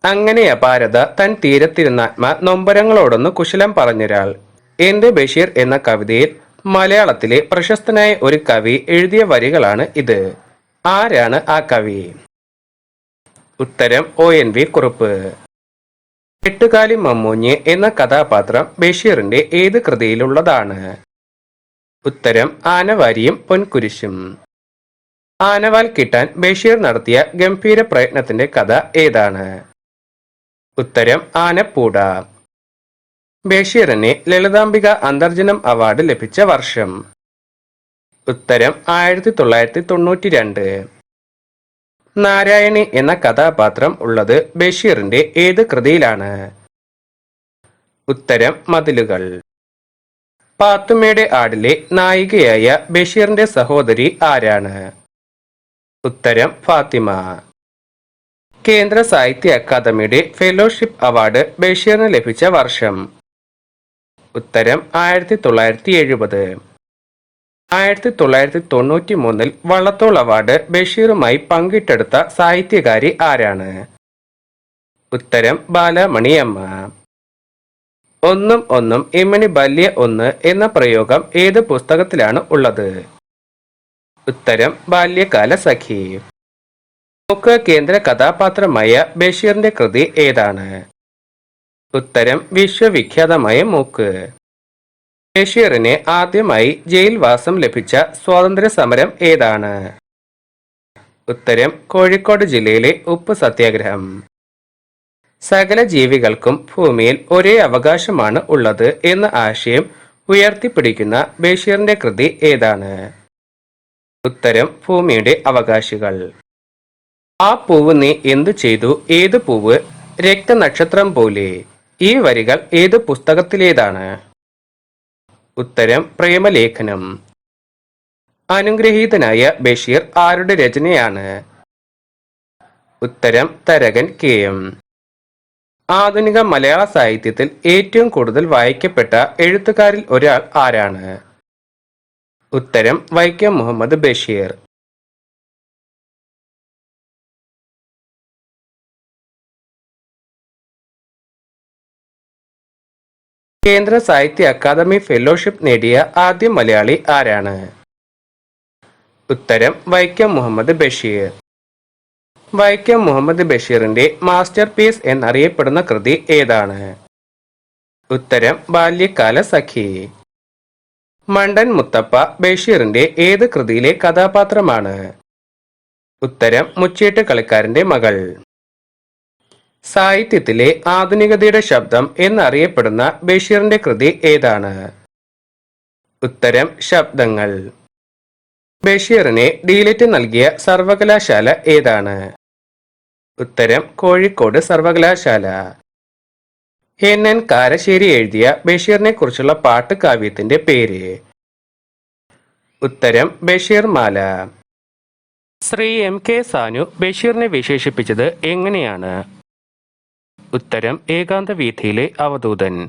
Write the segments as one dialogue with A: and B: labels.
A: അങ്ങനെ അപാരത തൻ തീരത്തിരുന്നാത്മ നൊമ്പരങ്ങളോടൊന്ന് കുശലം പറഞ്ഞൊരാൾ. എന്റെ ബഷീർ എന്ന കവിതയിൽ മലയാളത്തിലെ പ്രശസ്തനായ ഒരു കവി എഴുതിയ വരികളാണ് ഇത്. ആരാണ് ആ കവി? ഉത്തരം ONV കുറുപ്പ്. എട്ടുകാലി മമ്മൂഞ്ഞ് എന്ന കഥാപാത്രം ബഷീറിന്റെ ഏത് കൃതിയിലുള്ളതാണ്? ഉത്തരം ആനവാരിയും പൊൻകുരിശും. ആനവാൽ കിട്ടാൻ ബഷീർ നടത്തിയ ഗംഭീര പ്രയത്നത്തിന്റെ കഥ ഏതാണ്? ഉത്തരം ആനപ്പൂട. ബഷീറിന് ലളിതാംബിക അന്തർജനം അവാർഡ് ലഭിച്ച വർഷം? ഉത്തരം 1992. നാരായണി എന്ന കഥാപാത്രം ഉള്ളത് ബഷീറിന്റെ ഏത് കൃതിയിലാണ്? ഉത്തരം മതിലുകൾ. പാത്തുമ്മയുടെ ആടിലെ നായികയായ ബഷീറിന്റെ സഹോദരി ആരാണ്? ഉത്തരം ഫാത്തിമ. കേന്ദ്ര സാഹിത്യ അക്കാദമിയുടെ ഫെലോഷിപ്പ് അവാർഡ് ബഷീറിന് ലഭിച്ച വർഷം? ഉത്തരം 1970. 1993 വള്ളത്തോൾ അവാർഡ് ബഷീറുമായി പങ്കിട്ടെടുത്ത സാഹിത്യകാരി ആരാണ്? ഉത്തരം ബാലമണിയമ്മ. ഒന്നും ഒന്നും ഇമ്മണി ബല്യ ഒന്ന് എന്ന പ്രയോഗം ഏത് പുസ്തകത്തിലാണ് ഉള്ളത്? ഉത്തരം ബാല്യകാല സഖി. മൂക്ക് കേന്ദ്ര കഥാപാത്രമായ ബഷീറിന്റെ കൃതി ഏതാണ്? ഉത്തരം വിശ്വവിഖ്യാതമായ മൂക്ക്. ബഷീറിന് ആദ്യമായി ജയിൽവാസം ലഭിച്ച സ്വാതന്ത്ര്യ സമരം ഏതാണ്? ഉത്തരം കോഴിക്കോട് ജില്ലയിലെ ഉപ്പ് സത്യാഗ്രഹം. സകല ജീവികൾക്കും ഭൂമിയിൽ ഒരേ അവകാശമാണ് ഉള്ളത് എന്ന ആശയം ഉയർത്തിപ്പിടിക്കുന്ന ബഷീറിന്റെ കൃതി ഏതാണ്? ഉത്തരം ഭൂമിയുടെ അവകാശികൾ. ആ പൂവ് നീ എന്തു ചെയ്തു ഏത് പൂവ് രക്തനക്ഷത്രം പോലെ. ഈ വരികൾ ഏത് പുസ്തകത്തിലേതാണ്? ഉത്തരം പ്രേമലേഖനം. അനുഗ്രഹീതനായ ബഷീർ ആരുടെ രചനയാണ്? ഉത്തരം തരകൻ KM. ആധുനിക മലയാള സാഹിത്യത്തിൽ ഏറ്റവും കൂടുതൽ വായിക്കപ്പെട്ട എഴുത്തുകാരിൽ ഒരാൾ ആരാണ്? ഉത്തരം വൈക്കം മുഹമ്മദ് ബഷീർ. കേന്ദ്ര സാഹിത്യ അക്കാദമി ഫെലോഷിപ്പ് നേടിയ ആദ്യ മലയാളി ആരാണ്? ഉത്തരം വൈക്കം മുഹമ്മദ് ബഷീർ. വൈക്കം മുഹമ്മദ് ബഷീറിന്റെ മാസ്റ്റർ പീസ് എന്നറിയപ്പെടുന്ന കൃതി ഏതാണ്? ഉത്തരം ബാല്യകാല സഖി. മണ്ടൻ മുത്തപ്പ ബഷീറിന്റെ ഏത് കൃതിയിലെ കഥാപാത്രമാണ്? ഉത്തരം മുച്ചീട്ട് കളിക്കാരന്റെ മകൾ. സാഹിത്യത്തിലെ ആധുനികതയുടെ ശബ്ദം എന്നറിയപ്പെടുന്ന ബഷീറിന്റെ കൃതി ഏതാണ്? ഉത്തരം ശബ്ദങ്ങൾ. ബഷീറിന് ഡീലിറ്റ് നൽകിയ സർവകലാശാല ഏതാണ്? ഉത്തരം കോഴിക്കോട് സർവകലാശാല. NN കാരശ്ശേരി എഴുതിയ ബഷീറിനെ കുറിച്ചുള്ള പാട്ട് കാവ്യത്തിന്റെ പേര്? ഉത്തരം ബഷീർ മാല. ശ്രീ MK സാനു ബഷീറിനെ വിശേഷിപ്പിച്ചത് എങ്ങനെയാണ്? ഉത്തരം ഏകാന്ത വീഥിയിലെ അവധൂതൻ.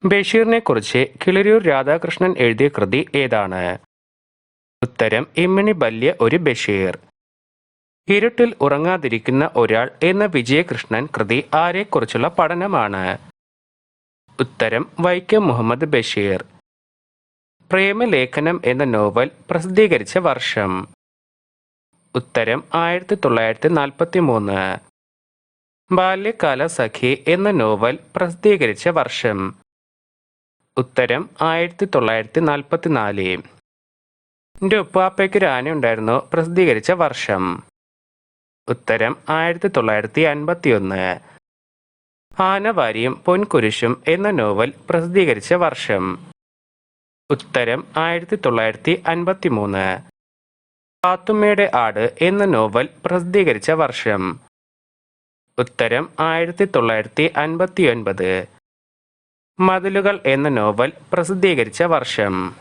A: ബഷീറിനെ കുറിച്ച് കിളിരൂർ രാധാകൃഷ്ണൻ എഴുതിയ കൃതി ഏതാണ്? ഉത്തരം ഇമ്മണി ബല്യ ഒരു ബഷീർ. ഇരുട്ടിൽ ഉറങ്ങാതിരിക്കുന്ന ഒരാൾ എന്ന വിജയകൃഷ്ണൻ കൃതി ആരെക്കുറിച്ചുള്ള പഠനമാണ്? ഉത്തരം വൈക്കം മുഹമ്മദ് ബഷീർ. പ്രേമലേഖനം എന്ന നോവൽ പ്രസിദ്ധീകരിച്ച വർഷം? ഉത്തരം 1943. ബാല്യകാല സഖി എന്ന നോവൽ പ്രസിദ്ധീകരിച്ച വർഷം? ഉത്തരം 1944. എൻ്റെ ഉപ്പാപ്പയ്ക്കൊരു ആനയുണ്ടായിരുന്നു പ്രസിദ്ധീകരിച്ച വർഷം? ഉത്തരം 1951. ആനവാരിയും പൊൻകുരിശും എന്ന നോവൽ പ്രസിദ്ധീകരിച്ച വർഷം? ഉത്തരം 1953. പാത്തുമ്മയുടെ ആട് എന്ന നോവൽ പ്രസിദ്ധീകരിച്ച വർഷം? ഉത്തരം 1959. മതിലുകൾ എന്ന നോവൽ പ്രസിദ്ധീകരിച്ച വർഷം?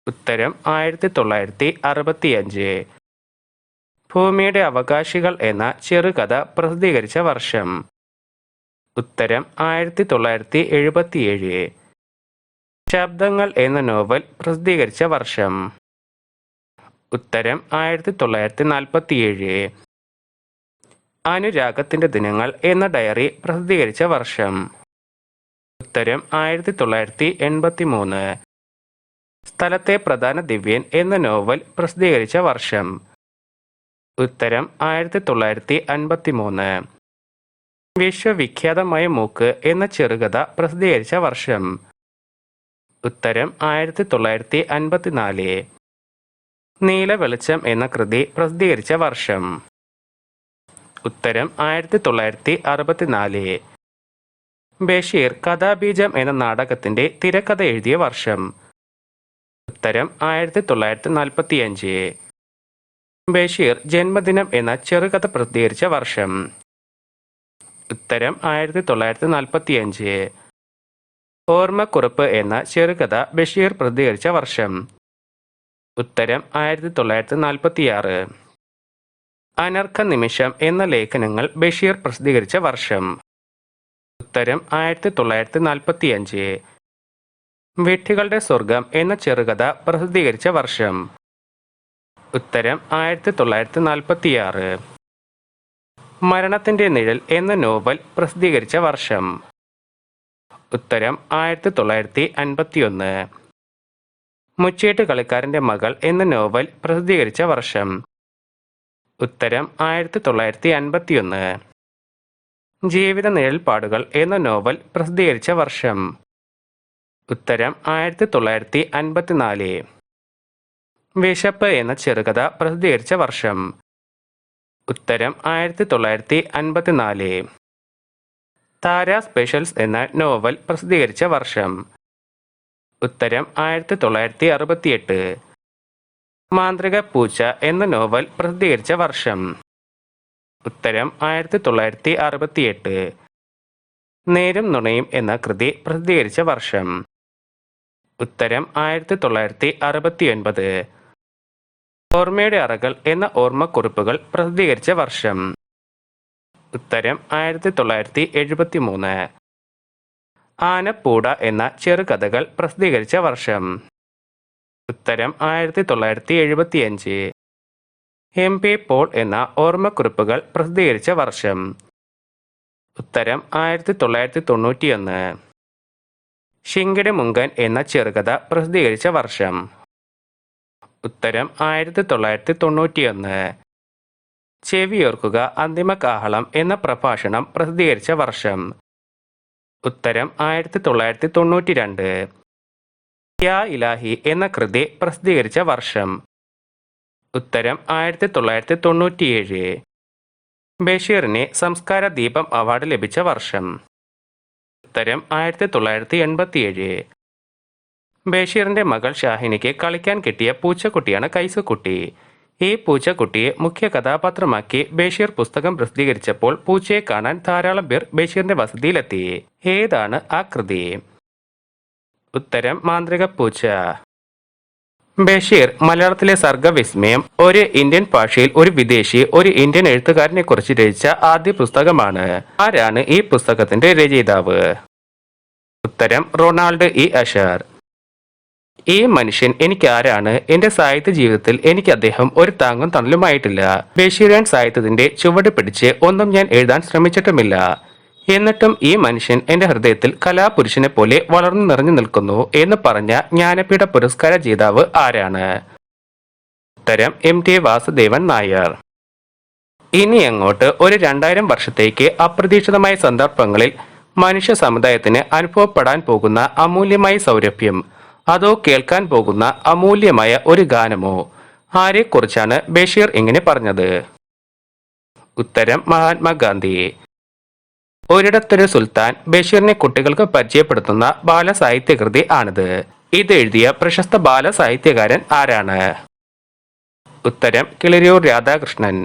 A: ഉത്തരം 1965. ഭൂമിയുടെ അവകാശികൾ എന്ന ചെറുകഥ പ്രസിദ്ധീകരിച്ച വർഷം? ഉത്തരം 1977. ശബ്ദങ്ങൾ എന്ന നോവൽ പ്രസിദ്ധീകരിച്ച വർഷം? ഉത്തരം 1947. അനുരാഗത്തിന്റെ ദിനങ്ങൾ എന്ന ഡയറി പ്രസിദ്ധീകരിച്ച വർഷം? ഉത്തരം 1983. സ്ഥലത്തെ പ്രധാന ദിവ്യൻ എന്ന നോവൽ പ്രസിദ്ധീകരിച്ച വർഷം? ഉത്തരം 1953. വിശ്വവിഖ്യാതമായ മൂക്ക് എന്ന ചെറുകഥ പ്രസിദ്ധീകരിച്ച വർഷം? ഉത്തരം 1954. നീല വെളിച്ചം എന്ന കൃതി പ്രസിദ്ധീകരിച്ച വർഷം? ഉത്തരം 1964. ബഷീർ കഥാബീജം എന്ന നാടകത്തിന്റെ തിരക്കഥ എഴുതിയ വർഷം? ഉത്തരം 1945. ബഷീർ ജന്മദിനം എന്ന ചെറുകഥ പ്രസിദ്ധീകരിച്ച വർഷം? ഉത്തരം 1945. ഓർമ്മക്കുറിപ്പ് എന്ന ചെറുകഥ ബഷീർ പ്രസിദ്ധീകരിച്ച വർഷം? ഉത്തരം 1946. അനർഘ നിമിഷം എന്ന ലേഖനങ്ങൾ ബഷീർ പ്രസിദ്ധീകരിച്ച വർഷം? ഉത്തരം 1945. വിഡ്ഢികളുടെ സ്വർഗം എന്ന ചെറുകഥ പ്രസിദ്ധീകരിച്ച വർഷം? ഉത്തരം 1946. മരണത്തിന്റെ നിഴൽ എന്ന നോവൽ പ്രസിദ്ധീകരിച്ച വർഷം? ഉത്തരം 1951. മുച്ചീട്ട് കളിക്കാരന്റെ മകൾ എന്ന നോവൽ പ്രസിദ്ധീകരിച്ച വർഷം? ഉത്തരം 1951. ജീവിത നിഴൽപ്പാടുകൾ എന്ന നോവൽ പ്രസിദ്ധീകരിച്ച വർഷം? ഉത്തരം 1954. വിശപ്പ് എന്ന ചെറുകഥ പ്രസിദ്ധീകരിച്ച വർഷം? ഉത്തരം 1954. താര സ്പെഷ്യൽസ് എന്ന നോവൽ പ്രസിദ്ധീകരിച്ച വർഷം? ഉത്തരം 1968. മാന്ത്രിക പൂച്ച എന്ന നോവൽ പ്രസിദ്ധീകരിച്ച വർഷം? ഉത്തരം 1968. നേരും നുണയും എന്ന കൃതി പ്രസിദ്ധീകരിച്ച വർഷം? ഉത്തരം 1969. ഓർമ്മയുടെ അറകൾ എന്ന ഓർമ്മക്കുറിപ്പുകൾ പ്രസിദ്ധീകരിച്ച വർഷം? ഉത്തരം 1973. ആനപ്പൂട എന്ന ചെറുകഥകൾ പ്രസിദ്ധീകരിച്ച വർഷം? ഉത്തരം 1975. MP പോൾ എന്ന ഓർമ്മക്കുറിപ്പുകൾ പ്രസിദ്ധീകരിച്ച വർഷം? ഉത്തരം 1991. ശിങ്കിടി മുങ്കൻ എന്ന ചെറുകഥ പ്രസിദ്ധീകരിച്ച വർഷം? ഉത്തരം 1991. ചെവിയോർക്കുക അന്തിമ കാഹളം എന്ന പ്രഭാഷണം പ്രസിദ്ധീകരിച്ച വർഷം? ഉത്തരം 1992. യാ ഇലാഹി എന്ന കൃതി പ്രസിദ്ധീകരിച്ച വർഷം? ഉത്തരം 1997. ബഷീറിന് സംസ്കാര ദീപം അവാർഡ് ലഭിച്ച വർഷം? ഉത്തരം 1987. ബഷീറിന്റെ മകൾ ഷാഹിനിക്ക് കളിക്കാൻ കിട്ടിയ പൂച്ചക്കുട്ടിയാണ് കൈസുക്കുട്ടി. ഈ പൂച്ചക്കുട്ടിയെ മുഖ്യ കഥാപാത്രമാക്കി ബഷീർ പുസ്തകം പ്രസിദ്ധീകരിച്ചപ്പോൾ പൂച്ചയെ കാണാൻ ധാരാളം പേർ ബഷീറിന്റെ വസതിയിലെത്തി. ഏതാണ് ആ കൃതി? ഉത്തരം മാന്ത്രിക പൂച്ച. ബഷീർ മലയാളത്തിലെ സർഗവിസ്മയം ഒരു ഇന്ത്യൻ ഭാഷയിൽ ഒരു വിദേശി ഒരു ഇന്ത്യൻ എഴുത്തുകാരനെ കുറിച്ച് രചിച്ച ആദ്യ പുസ്തകമാണ്. ആരാണ് ഈ പുസ്തകത്തിന്റെ രചയിതാവ്? ഉത്തരം റൊണാൾഡ് ഇ അഷർ. ഈ മനുഷ്യൻ എനിക്ക് ആരാണ്? എന്റെ സാഹിത്യ ജീവിതത്തിൽ എനിക്ക് അദ്ദേഹം ഒരു താങ്ങും തണലുമായിട്ടില്ല. ബഷീറിയൻ സാഹിത്യത്തിന്റെ ചുവട് പിടിച്ച് ഒന്നും ഞാൻ എഴുതാൻ ശ്രമിച്ചിട്ടുമില്ല. എന്നിട്ടും ഈ മനുഷ്യൻ എന്റെ ഹൃദയത്തിൽ കലാപുരുഷനെ പോലെ വളർന്നു നിറഞ്ഞു നിൽക്കുന്നു എന്ന് പറഞ്ഞ ജ്ഞാനപീഠ പുരസ്കാര ജേതാവ് ആരാണ്? ഉത്തരം MT വാസുദേവൻ നായർ. ഇനി അങ്ങോട്ട് ഒരു 2000 വർഷത്തേക്ക് അപ്രതീക്ഷിതമായ സന്ദർഭങ്ങളിൽ മനുഷ്യ സമുദായത്തിന് അനുഭവപ്പെടാൻ പോകുന്ന അമൂല്യമായ സൗരഭ്യം, അതോ കേൾക്കാൻ പോകുന്ന അമൂല്യമായ ഒരു ഗാനമോ? ആരെക്കുറിച്ചാണ് ബഷീർ ഇങ്ങനെ പറഞ്ഞത്? ഉത്തരം മഹാത്മാഗാന്ധി. ഒരിടത്തൊരു സുൽത്താൻ ബഷീറിനെ കുട്ടികൾക്ക് പരിചയപ്പെടുത്തുന്ന ബാലസാഹിത്യകൃതി ആണിത്. ഇത് എഴുതിയ പ്രശസ്ത ബാലസാഹിത്യകാരൻ ആരാണ്? ഉത്തരം കിളിരൂർ രാധാകൃഷ്ണൻ.